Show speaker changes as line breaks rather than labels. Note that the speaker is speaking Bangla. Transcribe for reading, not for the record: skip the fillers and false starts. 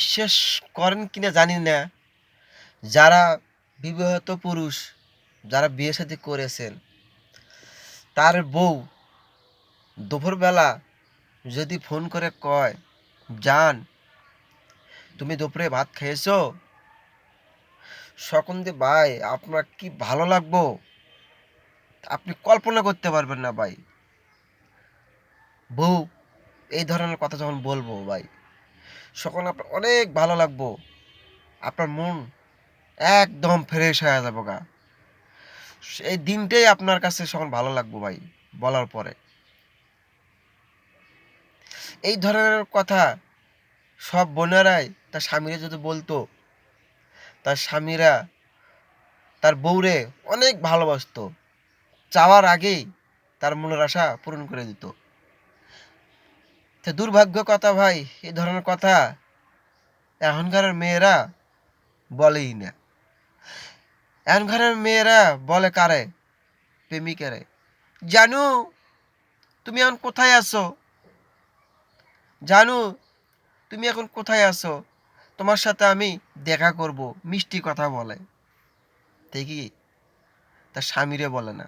বিশ্বাস করেন কিনা জানি না, যারা বিবাহিত পুরুষ, যারা বিয়ে শাদী করেছেন, তার বউ দুপুরবেলা যদি ফোন করে কয়, জান তুমি দুপুরে ভাত খেয়েছো, সকন্দে ভাই আপনার কি ভালো লাগবো, আপনি কল্পনা করতে পারবেন না ভাই। বউ এই ধরনের কথা যখন বলবো ভাই, তখন আপনার অনেক ভালো লাগবো, আপনার মন একদম ফ্রেশ হয়ে যাবো গা। এই দিনটাই আপনার কাছে তখন ভালো লাগবো ভাই বলার পরে। এই ধরনের কথা সব বোনেরাই তার স্বামীরা যদি বলতো, তার স্বামীরা তার বউরে অনেক ভালোবাসতো, চাওয়ার আগেই তার মনের আশা পূরণ করে দিত। তো দুর্ভাগ্য কথা ভাই, এই ধরনের কথা এখনকার মেয়েরা বলেই না। এখনকার মেয়েরা বলে কারে? প্রেমিকারে, জানু তুমি এখন কোথায় আছো, জানু তুমি এখন কোথায় আছো, তোমার সাথে আমি দেখা করব, মিষ্টি কথা বলে। ঠিকই, তার স্বামীরে বলে না।